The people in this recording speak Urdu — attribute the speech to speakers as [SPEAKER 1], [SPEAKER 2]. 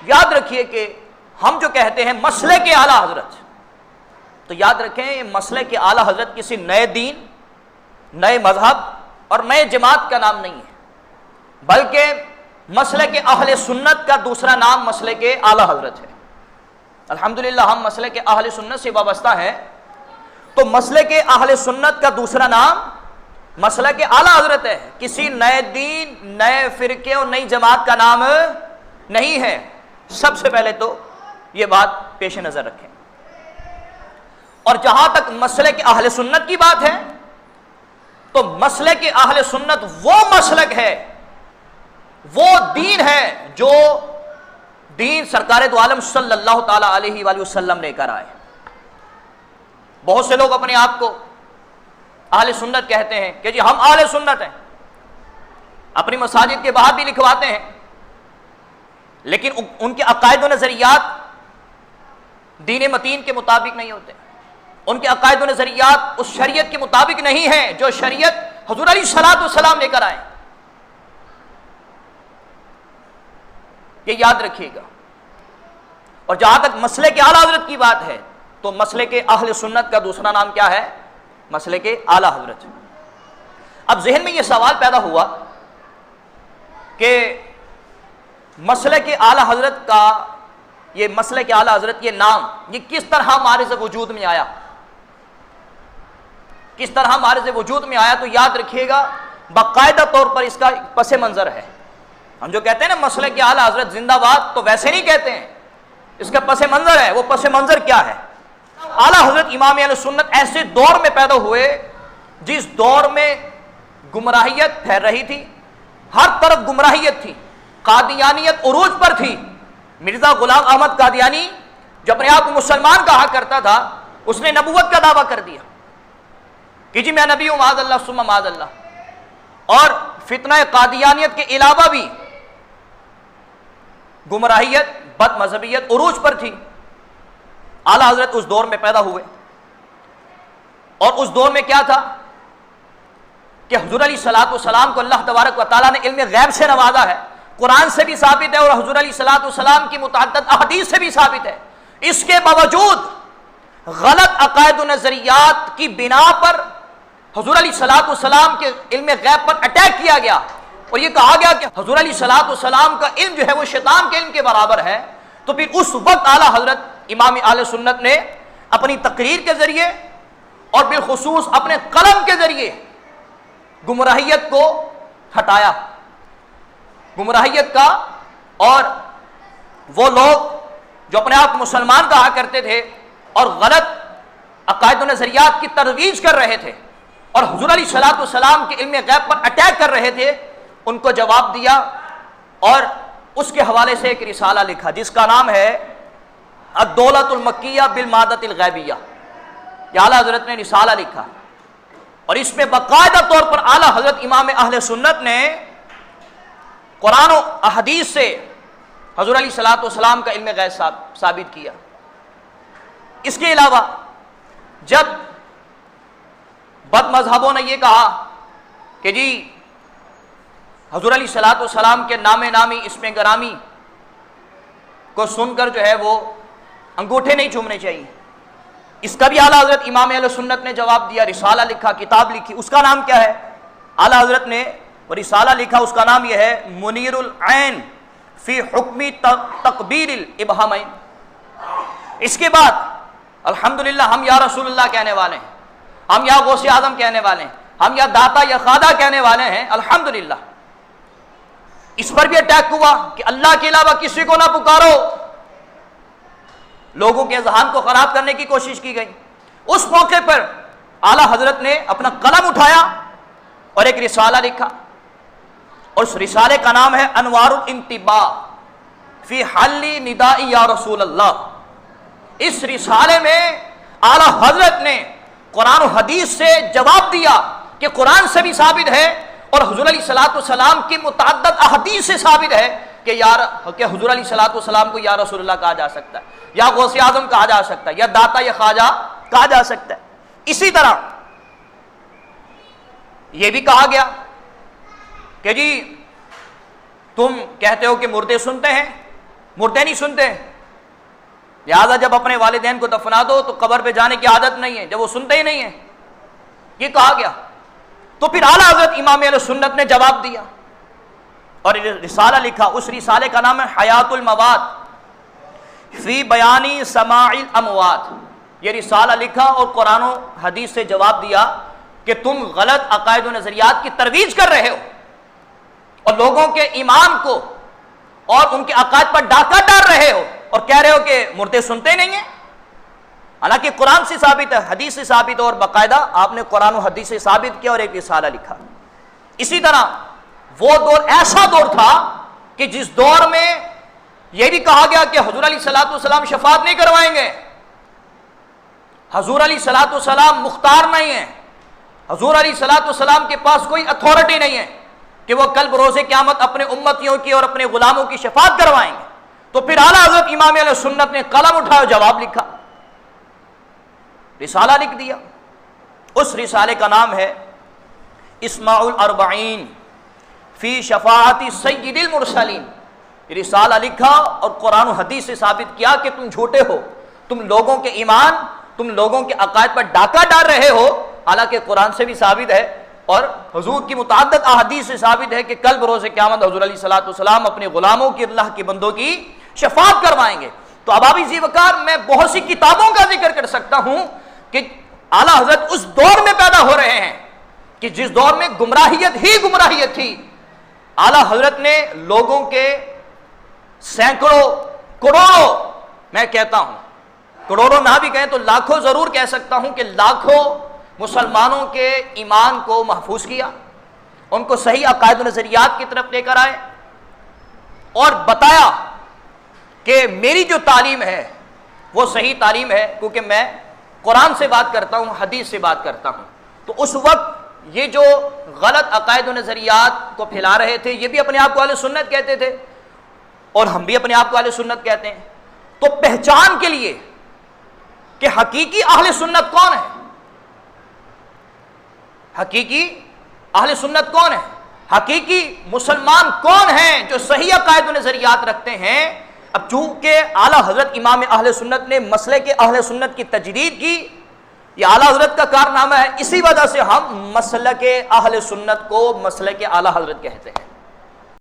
[SPEAKER 1] یاد رکھیے کہ ہم جو کہتے ہیں مسلک اعلیٰ حضرت، تو یاد رکھیں یہ مسلک اعلیٰ حضرت کسی نئے دین، نئے مذہب اور نئے جماعت کا نام نہیں ہے، بلکہ مسلک اہل سنت کا دوسرا نام مسلک اعلیٰ حضرت ہے۔ الحمدللہ ہم مسلک اہل سنت سے وابستہ ہیں، تو مسلک اہل سنت کا دوسرا نام مسلک اعلیٰ حضرت ہے، کسی نئے دین، نئے فرقے اور نئی جماعت کا نام نہیں ہے۔ سب سے پہلے تو یہ بات پیش نظر رکھیں۔ اور جہاں تک مسلک اہل سنت کی بات ہے تو مسلک اہل سنت وہ مسلک ہے، وہ دین ہے جو دین سرکار دو عالم صلی اللہ تعالی علیہ وآلہ وسلم لے کر آئے۔ بہت سے لوگ اپنے آپ کو اہل سنت کہتے ہیں کہ جی ہم اہل سنت ہیں، اپنی مساجد کے باہر بھی لکھواتے ہیں، لیکن ان کے عقائد و نظریات دین متین کے مطابق نہیں ہوتے، ان کے عقائد و نظریات اس شریعت کے مطابق نہیں ہیں جو شریعت حضور علیہ الصلوۃ والسلام لے کر آئے۔ یہ یاد رکھیے گا۔ اور جہاں تک مسلک اعلیٰ حضرت کی بات ہے تو مسلک اہل سنت کا دوسرا نام کیا ہے؟ مسلک اعلیٰ حضرت۔ اب ذہن میں یہ سوال پیدا ہوا کہ مسلک اعلیٰ حضرت کا یہ مسلک اعلیٰ حضرت یہ نام یہ کس طرح معرض وجود میں آیا، کس طرح معرض وجود میں آیا؟ تو یاد رکھیے گا باقاعدہ طور پر اس کا پس منظر ہے۔ ہم جو کہتے ہیں نا مسلک اعلیٰ حضرت زندہ باد، تو ویسے نہیں کہتے ہیں، اس کا پس منظر ہے۔ وہ پس منظر کیا ہے؟ اعلیٰ حضرت امام اہل سنت ایسے دور میں پیدا ہوئے جس دور میں گمراہیت پھیل رہی تھی، ہر طرف گمراہیت تھی، قادیانیت عروج پر تھی۔ مرزا غلام احمد قادیانی جو اپنے آپ کو مسلمان کہا کرتا تھا، اس نے نبوت کا دعویٰ کر دیا کہ جی میں نبی ہوں، معاذ اللہ ثم معاذ اللہ۔ اور فتنہ قادیانیت کے علاوہ بھی گمراہیت، بد مذہبیت عروج پر تھی۔ اعلیٰ حضرت اس دور میں پیدا ہوئے، اور اس دور میں کیا تھا کہ حضور علیہ الصلوۃ والسلام کو اللہ تبارک و تعالیٰ نے علم غیب سے نوازا ہے، قرآن سے بھی ثابت ہے اور حضور علیہ الصلوۃ والسلام کی متعدد احادیث سے بھی ثابت ہے۔ اس کے باوجود غلط عقائد و نظریات کی بنا پر حضور علیہ الصلوۃ والسلام کے علم غیب پر اٹیک کیا گیا، اور یہ کہا گیا کہ حضور علیہ الصلوۃ والسلام کا علم جو ہے وہ شیطان کے علم کے برابر ہے۔ تو پھر اس وقت اعلیٰ حضرت امام اہل سنت نے اپنی تقریر کے ذریعے اور بالخصوص اپنے قلم کے ذریعے گمراہیت کو ہٹایا، گمراہیت کا، اور وہ لوگ جو اپنے آپ کو مسلمان کہا کرتے تھے اور غلط عقائد و نظریات کی ترویج کر رہے تھے اور حضور علیہ الصلوۃ والسلام کے علم غیب پر اٹیک کر رہے تھے، ان کو جواب دیا، اور اس کے حوالے سے ایک رسالہ لکھا جس کا نام ہے الدولۃ المکیہ بالمادۃ الغیبیہ۔ یہ اعلیٰ حضرت نے رسالہ لکھا، اور اس میں باقاعدہ طور پر اعلیٰ حضرت امام اہل سنت نے قرآن و احادیث سے حضور علیہ الصلوۃ والسلام کا علم غیب ثابت کیا۔ اس کے علاوہ جب بد مذہبوں نے یہ کہا کہ جی حضور علیہ الصلوۃ والسلام کے نام نامی اسم گرامی کو سن کر جو ہے وہ انگوٹھے نہیں چومنے چاہیے، اس کا بھی اعلیٰ حضرت امام اہل سنت نے جواب دیا، رسالہ لکھا، کتاب لکھی۔ اس کا نام کیا ہے؟ اعلیٰ حضرت نے وہ رسالہ لکھا، اس کا نام یہ ہے منیر العین فی حکم تقبیر الابہامین۔ اس کے بعد الحمدللہ ہم یا رسول اللہ کہنے والے ہیں، ہم یا غوث اعظم کہنے والے ہیں، ہم یا داتا یا خواجہ کہنے والے ہیں، الحمدللہ۔ اس پر بھی اٹیک ہوا کہ اللہ کے علاوہ کسی کو نہ پکارو، لوگوں کے اذہان کو خراب کرنے کی کوشش کی گئی۔ اس موقع پر اعلیٰ حضرت نے اپنا قلم اٹھایا اور ایک رسالہ لکھا، اور اس رسالے کا نام ہے انوار الانتباہ فی حل نداء یا رسول اللہ۔ اس رسالے میں اعلیٰ حضرت نے قرآن و حدیث سے جواب دیا کہ قرآن سے بھی ثابت ہے اور حضور علیہ الصلوۃ والسلام کی متعدد احادیث سے ثابت ہے کہ حضور علیہ الصلوۃ والسلام کو یا رسول اللہ کہا جا سکتا ہے، یا غوث اعظم کہا جا سکتا ہے، یا داتا یا خواجہ کہا جا سکتا ہے۔ اسی طرح یہ بھی کہا گیا کہ جی تم کہتے ہو کہ مردے سنتے ہیں، مردے نہیں سنتے، لہٰذا جب اپنے والدین کو دفنا دو تو قبر پہ جانے کی عادت نہیں ہے، جب وہ سنتے ہی نہیں ہیں، یہ کہا گیا۔ تو پھر اعلیٰ حضرت امام اہل سنت نے جواب دیا اور رسالہ لکھا، اس رسالے کا نام ہے حیات المواد فی بیانی سماع الاموات۔ یہ رسالہ لکھا اور قرآن و حدیث سے جواب دیا کہ تم غلط عقائد و نظریات کی ترویج کر رہے ہو اور لوگوں کے ایمان کو اور ان کے عقائد پر ڈاکہ ڈال رہے ہو اور کہہ رہے ہو کہ مردے سنتے نہیں ہیں، حالانکہ قرآن سے ثابت ہے، حدیث سے ثابت ہے، اور باقاعدہ آپ نے قرآن و حدیث سے ثابت کیا اور ایک رسالہ لکھا۔ اسی طرح وہ دور ایسا دور تھا کہ جس دور میں یہ بھی کہا گیا کہ حضور علیہ الصلوۃ والسلام شفاعت نہیں کروائیں گے، حضور علیہ الصلوۃ والسلام مختار نہیں ہیں، حضور علیہ الصلوۃ والسلام کے پاس کوئی اتھارٹی نہیں ہے کہ وہ کل بروز قیامت اپنے امتیوں کی اور اپنے غلاموں کی شفاعت کروائیں گے۔ تو پھر اعلیٰ حضرت امام اہل سنت نے قلم اٹھایا، جواب لکھا، رسالہ لکھ دیا۔ اس رسالے کا نام ہے اسماع الاربعین فی شفاعت سید المرسلین۔ رسالہ لکھا اور قرآن و حدیث سے ثابت کیا کہ تم جھوٹے ہو، تم لوگوں کے ایمان، تم لوگوں کے عقائد پر ڈاکہ ڈال رہے ہو، حالانکہ قرآن سے بھی ثابت ہے اور حضور کی متعدد احادیث سے ثابت ہے کہ کل بروز قیامت حضور علیہ الصلوۃ والسلام اپنے غلاموں کی، اللہ کے بندوں کی شفاعت کروائیں گے۔ تو ابابی ذی وقار میں بہت سی کتابوں کا ذکر کر سکتا ہوں کہ اعلیٰ حضرت اس دور میں پیدا ہو رہے ہیں کہ جس دور میں گمراہیت ہی گمراہیت تھی۔ اعلیٰ حضرت نے لوگوں کے سینکڑوں کروڑوں، میں کہتا ہوں کروڑوں نہ بھی کہیں تو لاکھوں ضرور کہہ سکتا ہوں کہ لاکھوں مسلمانوں کے ایمان کو محفوظ کیا، ان کو صحیح عقائد و نظریات کی طرف لے کر آئے اور بتایا کہ میری جو تعلیم ہے وہ صحیح تعلیم ہے، کیونکہ میں قرآن سے بات کرتا ہوں، حدیث سے بات کرتا ہوں۔ تو اس وقت یہ جو غلط عقائد و نظریات کو پھیلا رہے تھے، یہ بھی اپنے آپ کو اہل سنت کہتے تھے اور ہم بھی اپنے آپ کو اہل سنت کہتے ہیں۔ تو پہچان کے لیے کہ حقیقی اہل سنت کون ہے، حقیقی اہل سنت کون ہے، حقیقی مسلمان کون ہیں جو صحیح عقائد و نظریات رکھتے ہیں۔ اب چونکہ اعلیٰ حضرت امام اہل سنت نے مسلک اہل سنت کی تجدید کی، یہ اعلیٰ حضرت کا کارنامہ ہے، اسی وجہ سے ہم مسلک اہل سنت کو مسلک اعلیٰ حضرت کہتے ہیں۔